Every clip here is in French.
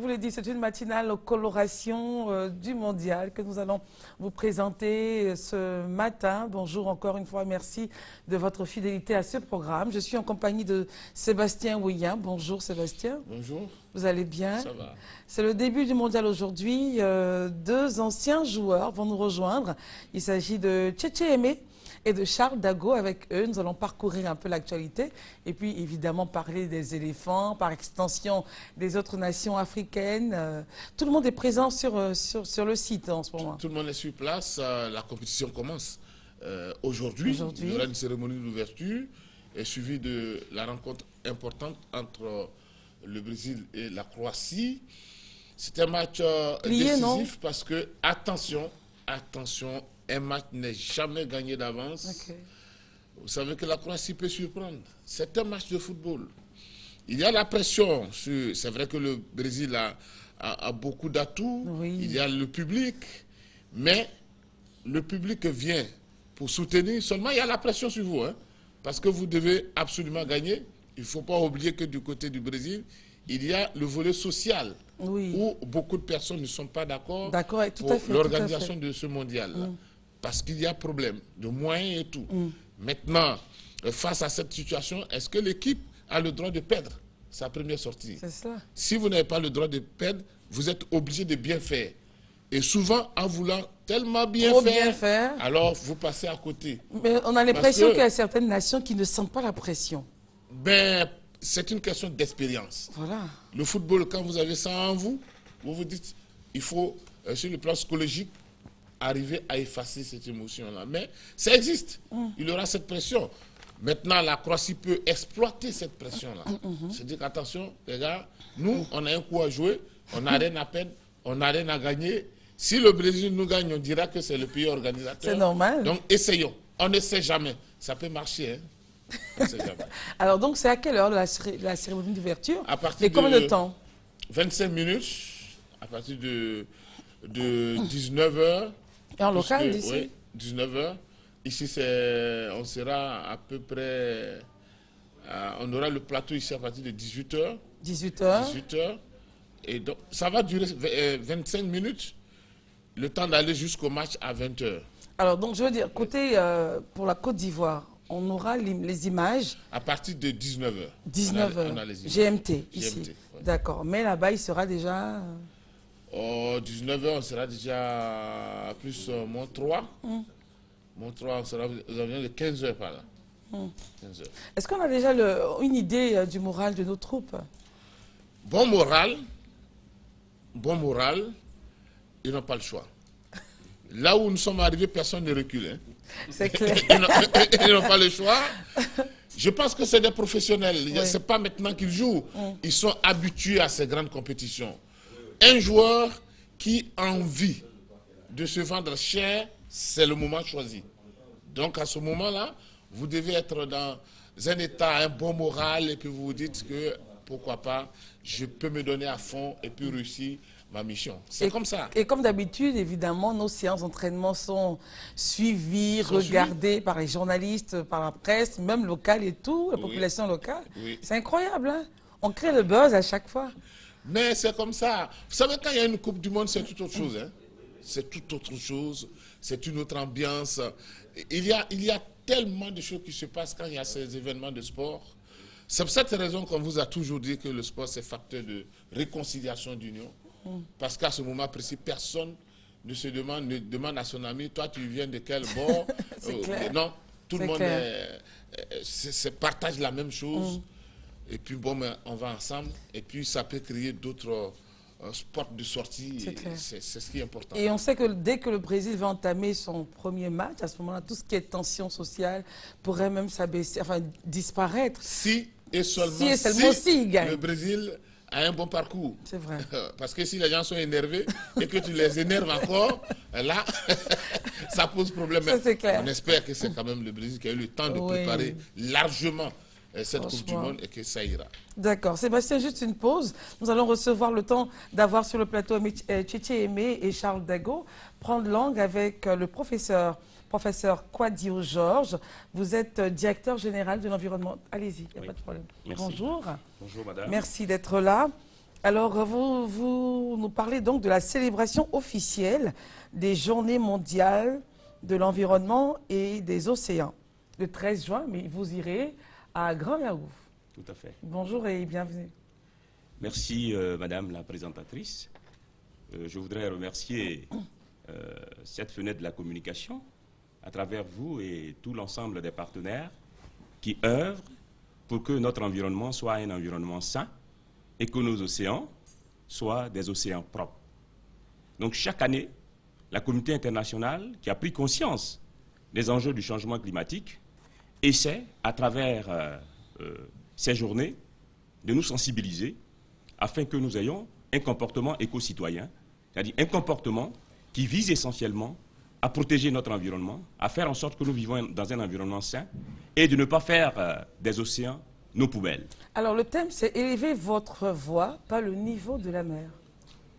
Je vous l'ai dit, c'est une matinale coloration du mondial que nous allons vous présenter ce matin. Bonjour encore une fois, merci de votre fidélité à ce programme. Je suis en compagnie de Sébastien Ouillan. Bonjour Sébastien. Bonjour. Vous allez bien? Ça va. C'est le début du mondial aujourd'hui. Deux anciens joueurs vont nous rejoindre. Il s'agit de Tchétché Aimé et de Charles Dago. Avec eux, nous allons parcourir un peu l'actualité et puis évidemment parler des éléphants, par extension des autres nations africaines. Tout le monde est présent sur le site en ce moment. Tout le monde est sur place, la compétition commence. Aujourd'hui, il y aura une cérémonie d'ouverture suivie de la rencontre importante entre le Brésil et la Croatie. C'est un match décisif parce que, attention, un match n'est jamais gagné d'avance. Okay. Vous savez que la Croatie peut surprendre. C'est un match de football. Il y a la pression. C'est vrai que le Brésil a beaucoup d'atouts. Oui. Il y a le public. Mais le public vient pour soutenir. Seulement, il y a la pression sur vous. Hein, parce que vous devez absolument gagner. Il ne faut pas oublier que du côté du Brésil, il y a le volet social. Oui. Où beaucoup de personnes ne sont pas d'accord pour l'organisation de ce mondial-là. Parce qu'il y a problème de moyens et tout. Maintenant, face à cette situation, est-ce que l'équipe a le droit de perdre sa première sortie? C'est ça. Si vous n'avez pas le droit de perdre, vous êtes obligé de bien faire. Et souvent, en voulant tellement bien faire, alors vous passez à côté. Mais on a l'impression qu'il y a certaines nations qui ne sentent pas la pression. Ben, c'est une question d'expérience. Voilà. Le football, quand vous avez ça en vous, vous vous dites, il faut, sur le plan psychologique, arriver à effacer cette émotion-là. Mais ça existe. Il y aura cette pression. Maintenant, la Croatie peut exploiter cette pression-là. C'est-à-dire qu'attention, les gars, nous, on a un coup à jouer, on n'a rien à perdre, on n'a rien à gagner. Si le Brésil nous gagne, on dira que c'est le pays organisateur. C'est normal. Donc, essayons. On ne sait jamais. Ça peut marcher, hein. On ne sait jamais. Alors, donc, c'est à quelle heure la cérémonie d'ouverture? À partir combien de temps? 25 minutes, à partir de 19h. Et en local d'ici? Oui, 19h. Ici, on sera à peu près... on aura le plateau ici à partir de 18h. 18h. 18h. Et donc, ça va durer 25 minutes, le temps d'aller jusqu'au match à 20h. Alors, donc, je veux dire, côté, pour la Côte d'Ivoire, on aura les images... À partir de 19h. 19h. On a les GMT, ici. GMT, ouais. D'accord. Mais là-bas, il sera déjà... Oh, 19h, on sera déjà plus moins 3. Moins 3, on sera aux environs de 15h par là. 15h. Est-ce qu'on a déjà une idée du moral de nos troupes? Bon moral, ils n'ont pas le choix. Là où nous sommes arrivés, personne ne recule. Hein. C'est clair. Ils n'ont pas le choix. Je pense que c'est des professionnels. Oui. Ce n'est pas maintenant qu'ils jouent. Ils sont habitués à ces grandes compétitions. Un joueur qui a envie de se vendre cher, c'est le moment choisi. Donc à ce moment-là, vous devez être dans un état, un bon moral, et puis vous vous dites que pourquoi pas, je peux me donner à fond et puis réussir ma mission. C'est comme ça. Et comme d'habitude, évidemment, nos séances d'entraînement sont suivies, regardées par les journalistes, par la presse, même locale et tout, la population locale. Oui. C'est incroyable, hein? On crée le buzz à chaque fois. Mais c'est comme ça. Vous savez, quand il y a une Coupe du Monde, c'est tout autre chose. Hein? C'est tout autre chose. C'est une autre ambiance. Il y a tellement de choses qui se passent quand il y a ces événements de sport. C'est pour cette raison qu'on vous a toujours dit que le sport, c'est facteur de réconciliation d'union. Parce qu'à ce moment précis, personne ne demande à son ami, toi, tu viens de quel bord? Non, tout le monde partage la même chose. Et puis, bon, on va ensemble. Et puis, ça peut créer d'autres sports de sortie. C'est ce qui est important. Et on sait que dès que le Brésil va entamer son premier match, à ce moment-là, tout ce qui est tension sociale pourrait même s'abaisser, enfin, disparaître. Si et seulement si il gagne. Le Brésil a un bon parcours. C'est vrai. Parce que si les gens sont énervés et que tu les énerves encore, là, ça pose problème. Ça, c'est clair. On espère que c'est quand même le Brésil qui a eu le temps de préparer largement cette Coupe du Monde et que ça ira. D'accord. Sébastien, juste une pause. Nous allons recevoir le temps d'avoir sur le plateau Tchétché Aimé et Charles Dago prendre langue avec le professeur Kwadio Georges. Vous êtes directeur général de l'environnement. Allez-y, il n'y a pas de problème. Merci. Bonjour. Bonjour, madame. Merci d'être là. Alors, vous nous parlez donc de la célébration officielle des Journées mondiales de l'environnement et des océans, le 13 juin, mais vous irez à Grand-Laou. Tout à fait. Bonjour et bienvenue. Merci, Madame la présentatrice. Je voudrais remercier cette fenêtre de la communication à travers vous et tout l'ensemble des partenaires qui œuvrent pour que notre environnement soit un environnement sain et que nos océans soient des océans propres. Donc chaque année, la communauté internationale qui a pris conscience des enjeux du changement climatique essaie, à travers ces journées, de nous sensibiliser afin que nous ayons un comportement éco-citoyen, c'est-à-dire un comportement qui vise essentiellement à protéger notre environnement, à faire en sorte que nous vivons dans un environnement sain et de ne pas faire des océans nos poubelles. Alors le thème, c'est élever votre voix, pas le niveau de la mer.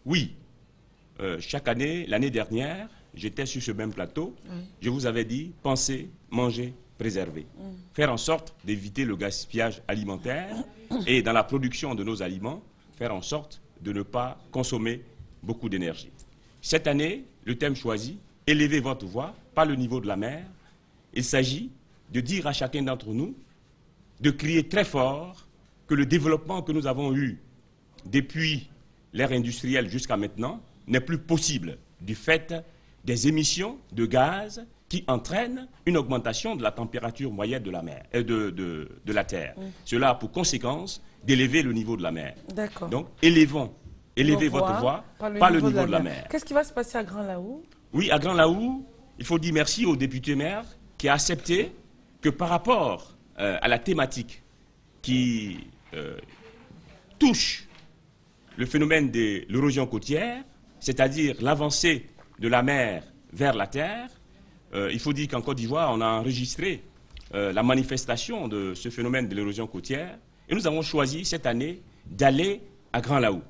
Oui. Chaque année, l'année dernière, j'étais sur ce même plateau. Oui. Je vous avais dit, penser, manger, préserver. Faire en sorte d'éviter le gaspillage alimentaire et dans la production de nos aliments, faire en sorte de ne pas consommer beaucoup d'énergie. Cette année, le thème choisi, élever votre voix, pas le niveau de la mer. Il s'agit de dire à chacun d'entre nous, de crier très fort que le développement que nous avons eu depuis l'ère industrielle jusqu'à maintenant n'est plus possible du fait des émissions de gaz qui entraînent une augmentation de la température moyenne de la mer, de la Terre. Cela a pour conséquence d'élever le niveau de la mer. Donc, élevez votre voix, pas le niveau de la mer. Qu'est-ce qui va se passer à Grand-Laou? Oui, à Grand-Laou, il faut dire merci au député maire qui a accepté que par rapport à la thématique qui touche le phénomène de l'érosion côtière, c'est-à-dire l'avancée de la mer vers la terre, il faut dire qu'en Côte d'Ivoire, on a enregistré la manifestation de ce phénomène de l'érosion côtière et nous avons choisi cette année d'aller à Grand-Laou.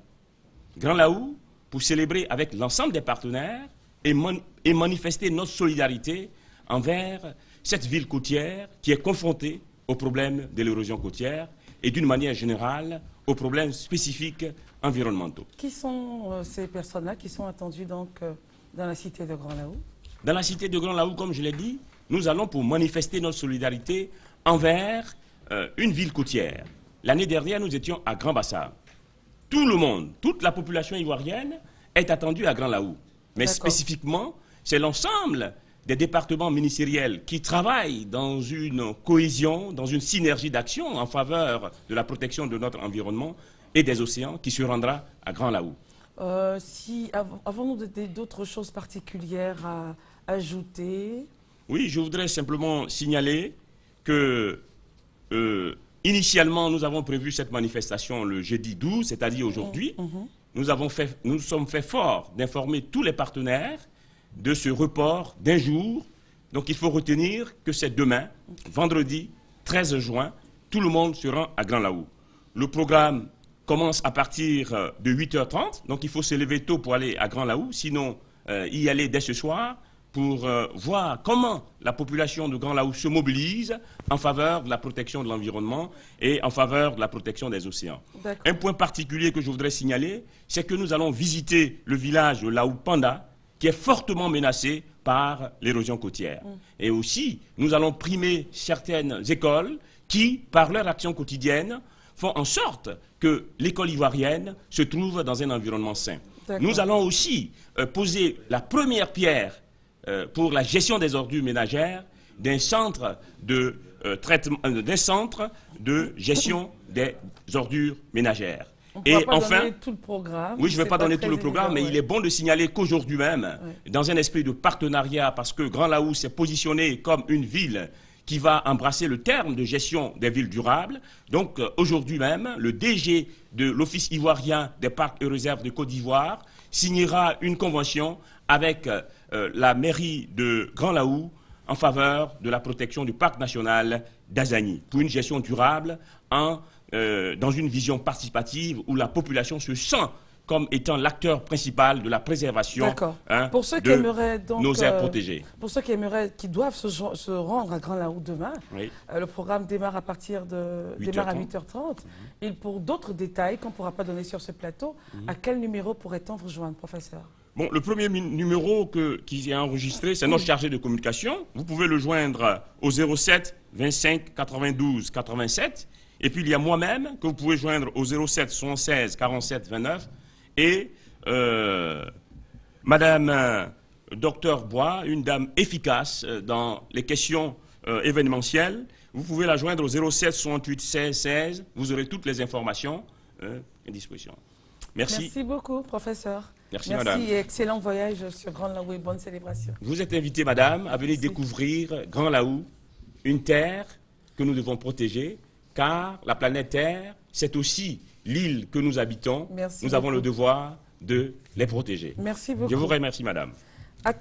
Grand-Laou pour célébrer avec l'ensemble des partenaires et manifester notre solidarité envers cette ville côtière qui est confrontée au problème de l'érosion côtière et d'une manière générale aux problèmes spécifiques environnementaux. Qui sont ces personnes-là qui sont attendues donc dans la cité de Grand-Laou? Dans la cité de Grand-Laou, comme je l'ai dit, nous allons pour manifester notre solidarité envers une ville côtière. L'année dernière, nous étions à Grand-Bassam. Tout le monde, toute la population ivoirienne est attendue à Grand-Laou. Mais spécifiquement, c'est l'ensemble des départements ministériels qui travaillent dans une cohésion, dans une synergie d'action en faveur de la protection de notre environnement et des océans qui se rendra à Grand-Laou. Avons-nous d'autres choses particulières à ajouter? Oui, je voudrais simplement signaler que initialement, nous avons prévu cette manifestation le jeudi 12, c'est-à-dire aujourd'hui. Nous sommes fait fort d'informer tous les partenaires de ce report d'un jour. Donc il faut retenir que c'est demain, vendredi 13 juin, tout le monde se rend à Grand-Laou. Le programme commence à partir de 8h30, donc il faut se lever tôt pour aller à Grand-Laou, sinon y aller dès ce soir pour voir comment la population de Grand-Laou se mobilise en faveur de la protection de l'environnement et en faveur de la protection des océans. Un point particulier que je voudrais signaler, c'est que nous allons visiter le village de Laou-Panda, qui est fortement menacé par l'érosion côtière. Et aussi, nous allons primer certaines écoles qui, par leur action quotidienne, font en sorte que l'école ivoirienne se trouve dans un environnement sain. Nous allons aussi poser la première pierre pour la gestion des ordures ménagères d'un centre de gestion des ordures ménagères. Et enfin, tout le programme. Oui, je ne vais pas donner tout le programme, mais il est bon de signaler qu'aujourd'hui même, dans un esprit de partenariat, parce que Grand-Laou s'est positionné comme une ville qui va embrasser le terme de gestion des villes durables. Donc aujourd'hui même, le DG de l'Office ivoirien des parcs et réserves de Côte d'Ivoire signera une convention avec la mairie de Grand-Laou en faveur de la protection du parc national d'Azani pour une gestion durable dans une vision participative où la population se sent comme étant l'acteur principal de la préservation pour ceux qui de aimeraient donc, nos aires protégées. Pour ceux qui doivent se rendre à Grand Laou demain, le programme démarre à partir de 8h30. Et pour d'autres détails qu'on ne pourra pas donner sur ce plateau, à quel numéro pourrait-on vous rejoindre, professeur? Bon, le premier numéro qui est enregistré, c'est notre chargé de communication. Vous pouvez le joindre au 07 25 92 87. Et puis, il y a moi-même que vous pouvez joindre au 07 76 47 29. Et Madame Docteur Bois, une dame efficace dans les questions événementielles. Vous pouvez la joindre au 07 68 16 16. Vous aurez toutes les informations à disposition. Merci. Merci beaucoup, professeur. Merci, madame. Merci et excellent voyage sur Grand Laou et bonne célébration. Vous êtes invité, madame, à venir découvrir Grand Laou, une terre que nous devons protéger, car la planète Terre, c'est aussi l'île que nous habitons. Merci nous avons le devoir de les protéger. Merci beaucoup. Je vous remercie, madame.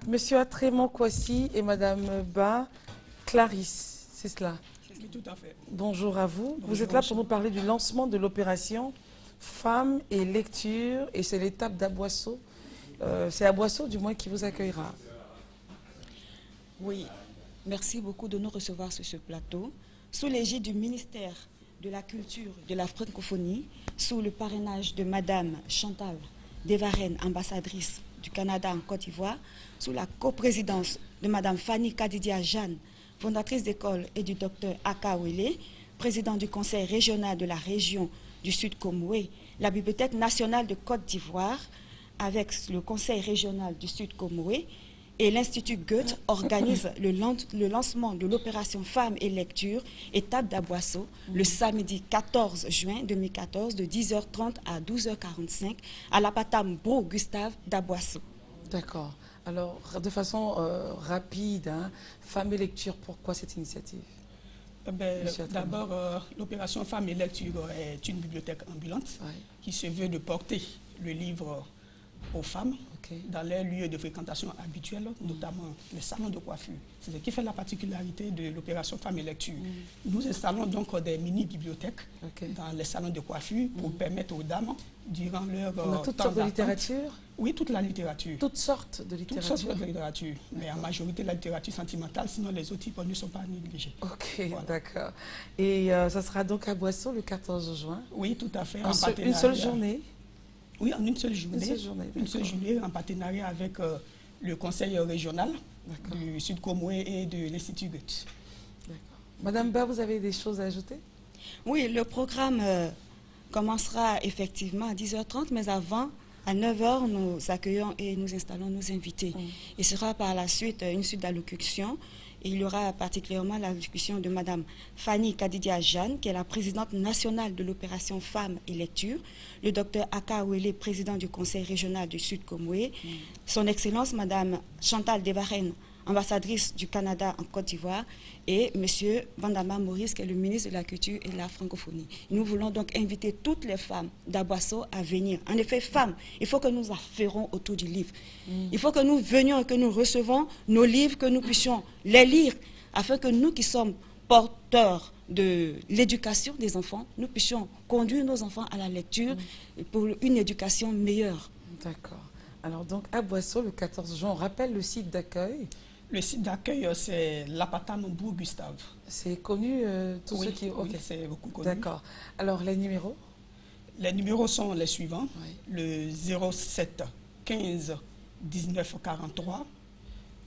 Monsieur Atrémon Kwasi et madame Ba Clarisse, c'est cela? Oui, tout à fait. Bonjour à vous. Bonjour. Vous êtes là pour nous parler du lancement de l'opération Femmes et Lecture, et c'est l'étape d'Aboisseau. C'est Aboisseau, du moins, qui vous accueillera. Oui, merci beaucoup de nous recevoir sur ce plateau. Sous l'égide du ministère de la Culture de la Francophonie, sous le parrainage de Madame Chantal Devarenne, ambassadrice du Canada en Côte d'Ivoire, sous la coprésidence de Madame Fanny Kadidia Jeanne, fondatrice d'école, et du docteur Aka Wele, président du conseil régional de la région du Sud Comoué, la Bibliothèque nationale de Côte d'Ivoire, avec le conseil régional du Sud Comoué, et l'Institut Goethe organise le lancement de l'opération Femmes et Lecture, étape d'Aboisseau, le samedi 14 juin 2014, de 10h30 à 12h45, à l'Apatam Bro Gustave d'Aboisseau. D'accord. Alors, de façon rapide, Femmes et Lecture, pourquoi cette initiative? D'abord, l'opération Femmes et Lecture est une bibliothèque ambulante qui se veut de porter le livre aux femmes dans leurs lieux de fréquentation habituels, notamment les salons de coiffure. C'est ce qui fait la particularité de l'opération Femmes et Lecture. Nous installons donc des mini-bibliothèques dans les salons de coiffure pour permettre aux dames, durant leur On a toutes sortes de littérature? Oui, toute la littérature. Toutes sortes de littérature? Toutes sortes de littérature, mais en majorité la littérature sentimentale, sinon les autres types ne sont pas négligés. Ok, voilà. D'accord. Et ça sera donc à Boisseau le 14 juin? Oui, tout à fait. Une seule journée? Oui, en une seule journée. Une seule journée, en partenariat avec le conseil régional du Sud Comoué et de l'Institut Goethe. Madame Ba, vous avez des choses à ajouter? Oui, le programme commencera effectivement à 10h30, mais avant, à 9h, nous accueillons et nous installons nos invités. Il sera par la suite une suite d'allocutions. Il y aura particulièrement l'allocution de Madame Fanny Kadidia Jeanne, qui est la présidente nationale de l'opération Femmes et Lecture, le docteur Aka Wele, président du conseil régional du Sud Comoué, son Excellence Madame Chantal Devarenne, ambassadrice du Canada en Côte d'Ivoire, et Monsieur Vandama Maurice, qui est le ministre de la Culture et de la Francophonie. Nous voulons donc inviter toutes les femmes d'Aboisseau à venir. En effet, femmes, il faut que nous affairons autour du livre. Il faut que nous venions et que nous recevons nos livres, que nous puissions les lire, afin que nous qui sommes porteurs de l'éducation des enfants, nous puissions conduire nos enfants à la lecture pour une éducation meilleure. D'accord. Alors donc, à Boisseau, le 14 juin, on rappelle le site d'accueil. Le site d'accueil, c'est l'Apatam Bro Gustave. C'est connu, tous ceux qui... Oui, c'est beaucoup connu. D'accord. Alors, les numéros? Les numéros sont les suivants. Le 07 15 19 43,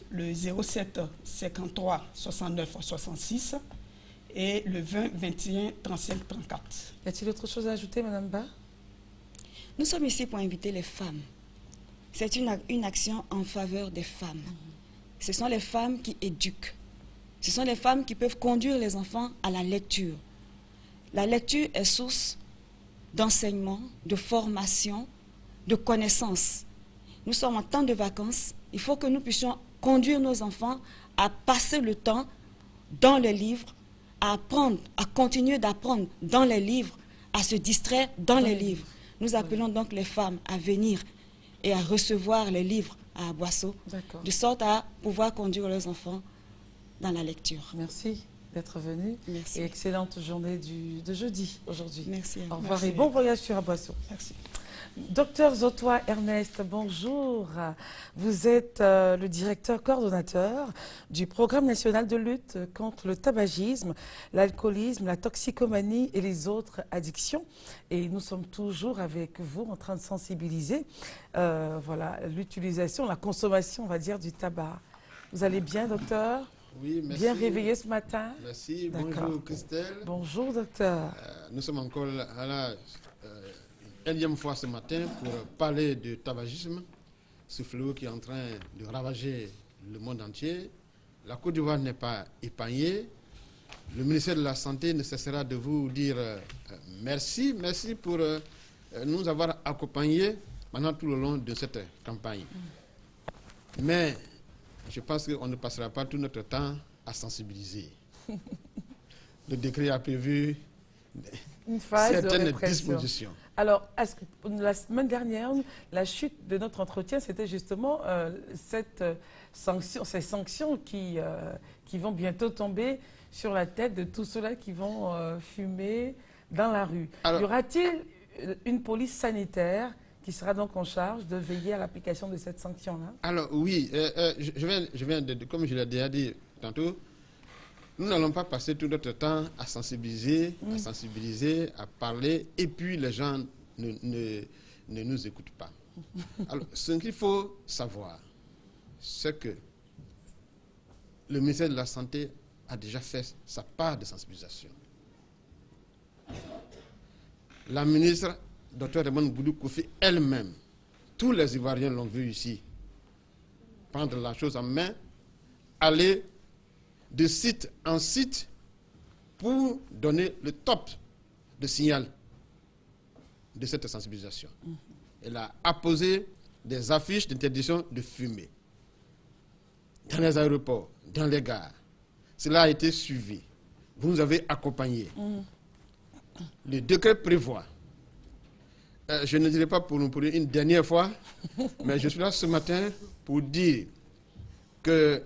le 07 53 69 66 et le 20 21 35 34. Y a-t-il autre chose à ajouter, Madame Ba? Nous sommes ici pour inviter les femmes. C'est une action en faveur des femmes. Ce sont les femmes qui éduquent. Ce sont les femmes qui peuvent conduire les enfants à la lecture. La lecture est source d'enseignement, de formation, de connaissances. Nous sommes en temps de vacances. Il faut que nous puissions conduire nos enfants à passer le temps dans les livres, à apprendre, à continuer d'apprendre dans les livres, à se distraire dans les livres. Nous appelons donc les femmes à venir et à recevoir les livres à Boisseau, de sorte à pouvoir conduire leurs enfants dans la lecture. Merci d'être venu. Merci. Et excellente journée de jeudi aujourd'hui. Merci. Au revoir Merci. et bon voyage sur Boisseau. Merci. Docteur Zotoa Ernest, bonjour. Vous êtes le directeur coordonnateur du programme national de lutte contre le tabagisme, l'alcoolisme, la toxicomanie et les autres addictions. Et nous sommes toujours avec vous en train de sensibiliser voilà, l'utilisation, la consommation, on va dire, du tabac. Vous allez bien, docteur? Oui, merci. Bien réveillé ce matin? Merci. Bonjour, Christelle. Bonjour, docteur. Nous sommes encore à la énième fois ce matin pour parler de tabagisme, ce fléau qui est en train de ravager le monde entier. La Côte d'Ivoire n'est pas épargnée. Le ministère de la Santé ne cessera de vous dire merci. Merci pour nous avoir accompagnés pendant tout le long de cette campagne. Mais je pense qu'on ne passera pas tout notre temps à sensibiliser. Le décret a prévu une phase certaines de dispositions. Alors, la semaine dernière, la chute de notre entretien, c'était justement ces sanctions qui vont bientôt tomber sur la tête de tous ceux-là qui vont fumer dans la rue. Alors, y aura-t-il une police sanitaire qui sera donc en charge de veiller à l'application de cette sanction-là? Alors oui, je viens de, comme je l'ai déjà dit tantôt, nous n'allons pas passer tout notre temps à sensibiliser, à parler, et puis les gens ne nous écoutent pas. Alors, ce qu'il faut savoir, c'est que le ministère de la Santé a déjà fait sa part de sensibilisation. La ministre Dr Raymond Boudou Koufi elle-même, tous les Ivoiriens l'ont vu ici, prendre la chose en main, aller de site en site pour donner le top de signal de cette sensibilisation. Elle a apposé des affiches d'interdiction de fumer dans les aéroports, dans les gares. Cela a été suivi. Vous nous avez accompagnés. Le décret prévoit, je ne dirai pas pour une dernière fois, mais je suis là ce matin pour dire que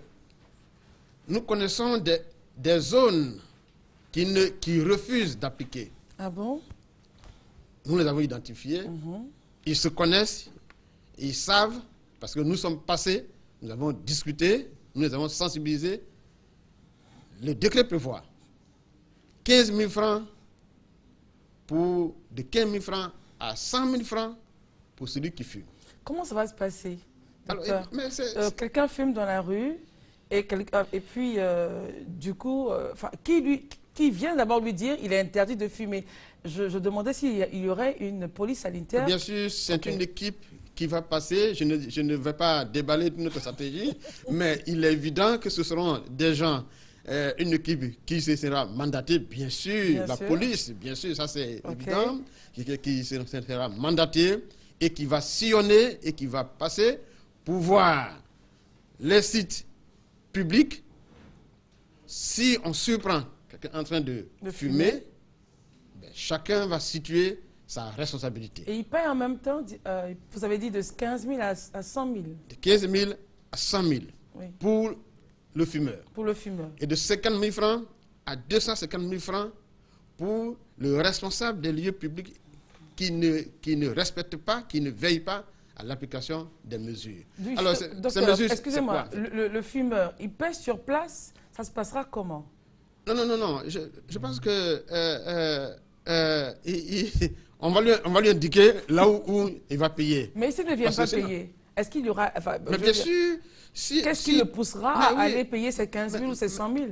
nous connaissons des zones qui refusent d'appliquer. Ah bon? Nous les avons identifiées. Ils se connaissent, ils savent, parce que nous sommes passés, nous avons discuté, nous les avons sensibilisés. Le décret prévoit 15 000 francs de 15 000 francs à 100 000 francs pour celui qui fume. Comment ça va se passer? Quelqu'un fume dans la rue et puis du coup, qui vient d'abord lui dire il est interdit de fumer. Je demandais s'il y aurait une police sanitaire. Bien sûr, c'est une équipe qui va passer. Je ne vais pas déballer toute notre stratégie, mais il est évident que ce seront des gens, une équipe qui sera mandatée, bien sûr, police, bien sûr, ça c'est évident, qui sera mandatée et qui va sillonner et qui va passer pour voir les sites publics. Si on surprend quelqu'un en train de fumer, ben, chacun va situer sa responsabilité. Et il paye en même temps, vous avez dit de 15 000 à 100 000. De 15 000 à 100 000 pour le fumeur. Pour le fumeur. Et de 50 000 francs à 250 000 francs pour le responsable des lieux publics qui ne respecte pas, qui ne veille pas à l'application des mesures. Alors, excusez-moi, le fumeur, il paie sur place, ça se passera comment? Non. Je pense que on va lui indiquer là où il va payer. Mais s'il ne vient pas payer, est-ce qu'il y aura... mais bien sûr... Qu'est-ce qui le poussera à aller payer ces 15 000 ou ces 100 000?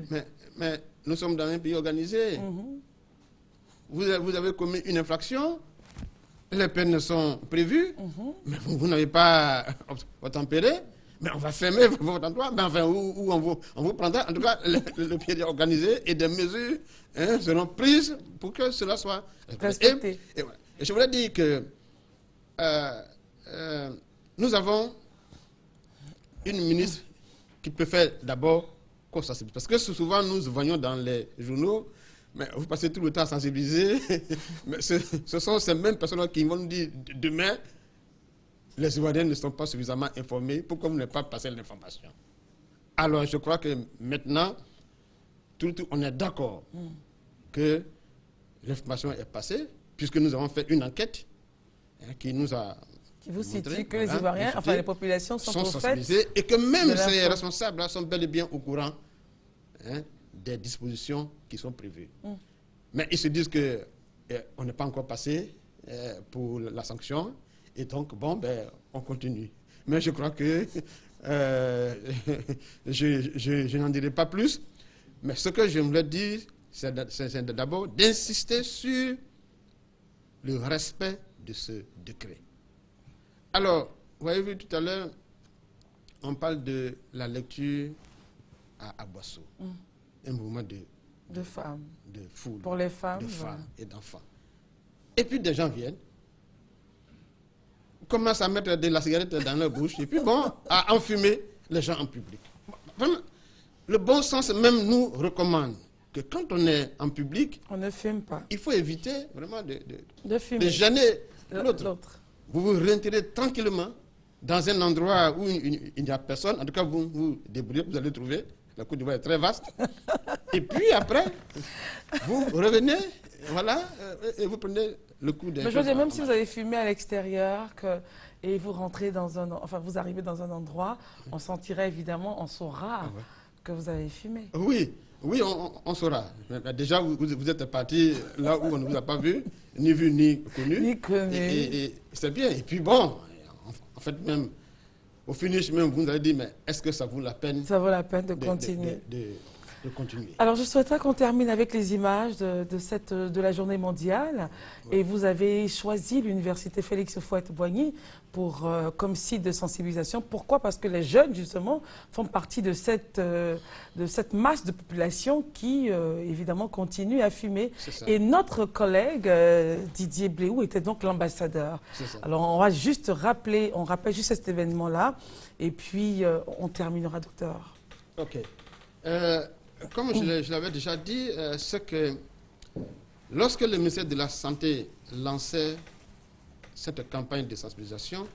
Mais nous sommes dans un pays organisé. Vous avez commis une infraction, les peines sont prévues, mais vous n'avez pas obtempéré, mais on va fermer votre endroit, mais enfin, où on vous prendra. En tout cas, le pays est organisé et des mesures seront prises pour que cela soit respecté. Et je voulais dire que nous avons une ministre qui peut faire d'abord qu'on sensibilise. Parce que souvent, nous voyons dans les journaux, mais vous passez tout le temps à sensibiliser, mais ce sont ces mêmes personnes qui vont nous dire demain, les Ivoiriens ne sont pas suffisamment informés, pourquoi vous n'avez pas passé l'information? Alors, je crois que maintenant, on est d'accord que l'information est passée, puisque nous avons fait une enquête. qui nous a Qui vous montré, situe que les voilà, Ivoiriens, nous enfin situe, les populations sont au fait sensibilisés et que même de ces l'info. responsables sont bel et bien au courant des dispositions qui sont prévues. Mais ils se disent que on n'est pas encore passé pour la sanction et donc bon ben on continue. Mais je crois que je n'en dirai pas plus. Mais ce que j'aimerais dire, c'est d'abord d'insister sur le respect de ce décret. Alors, vous avez vu tout à l'heure, on parle de la lecture à Aboissou, un mouvement de femmes. de foule, Pour les femmes, de voilà. femmes et d'enfants. Et puis des gens viennent, commencent à mettre de la cigarette dans leur bouche, et puis bon, à enfumer les gens en public. Vraiment, le bon sens même nous recommande que quand on est en public, On ne fume pas. il faut éviter vraiment De de fumer. gêner l'autre. L'autre. Vous vous retirez tranquillement dans un endroit où il n'y a personne. En tout cas, vous vous débrouillez, vous allez trouver. La Côte d'Ivoire est très vaste. Et puis après, vous revenez, voilà, et vous prenez le coup des Mais je veux choses dire, en même si main. vous avez fumé à l'extérieur et vous rentrez dans un... Enfin, vous arrivez dans un endroit, on sentirait évidemment, on saura que vous avez fumé. Oui, oui, on saura. Mais déjà, vous êtes parti là où on ne vous a pas vu, ni connu. Ni connu. Et c'est bien. Et puis bon, en fait, même au finish, même, vous nous avez dit, mais est-ce que ça vaut la peine Ça vaut la peine de continuer. de continuer? Alors, je souhaiterais qu'on termine avec les images de la journée mondiale. Et vous avez choisi l'université Félix Houphouët-Boigny comme site de sensibilisation. Pourquoi? Parce que les jeunes, justement, font partie de cette masse de population qui, évidemment, continue à fumer. Et notre collègue, Didier Bléou, était donc l'ambassadeur. Alors, on va juste rappeler, on rappelle juste cet événement-là. Et puis, on terminera, docteur. OK. Comme je l'avais déjà dit, c'est que lorsque le ministère de la Santé lançait cette campagne de sensibilisation,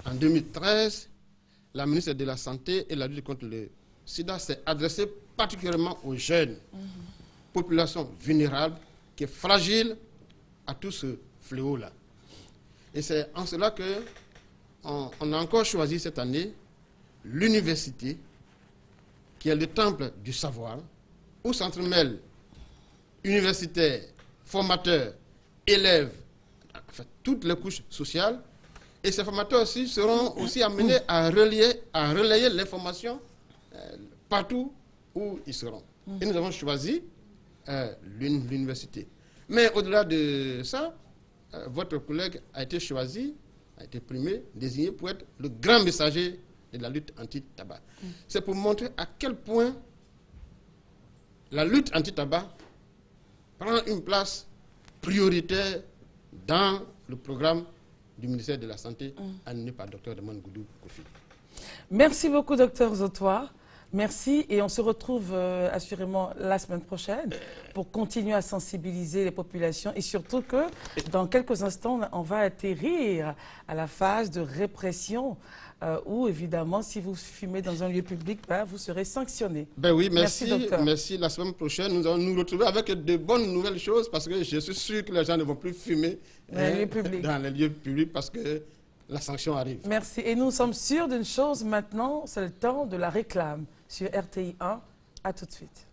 en 2013, la ministre de la Santé et la lutte contre le sida s'est adressée particulièrement aux jeunes, population vulnérable, qui est fragile à tout ce fléau-là. Et c'est en cela qu'on a encore choisi cette année l'université, qui est le temple du savoir, où s'entremêlent universitaires, formateurs, élèves, enfin, toutes les couches sociales. Et ces formateurs aussi seront aussi amenés à relayer l'information partout où ils seront. Et nous avons choisi l'université. Mais au-delà de ça, votre collègue a été choisi, a été primé, désigné pour être le grand messager de la lutte anti-tabac. C'est pour montrer à quel point la lutte anti-tabac prend une place prioritaire dans le programme du ministère de la Santé animé par Dr Demane Goudou Kofi. Merci beaucoup, Dr Zotoa. Merci et on se retrouve assurément la semaine prochaine pour continuer à sensibiliser les populations et surtout que dans quelques instants, on va atterrir à la phase de répression où évidemment, si vous fumez dans un lieu public, vous serez sanctionné. Ben oui, merci, docteur. merci. La semaine prochaine, nous allons nous retrouver avec de bonnes nouvelles choses parce que je suis sûr que les gens ne vont plus fumer dans les lieux publics parce que la sanction arrive. Merci. Et nous sommes sûrs d'une chose maintenant, c'est le temps de la réclame sur RTI 1. À tout de suite.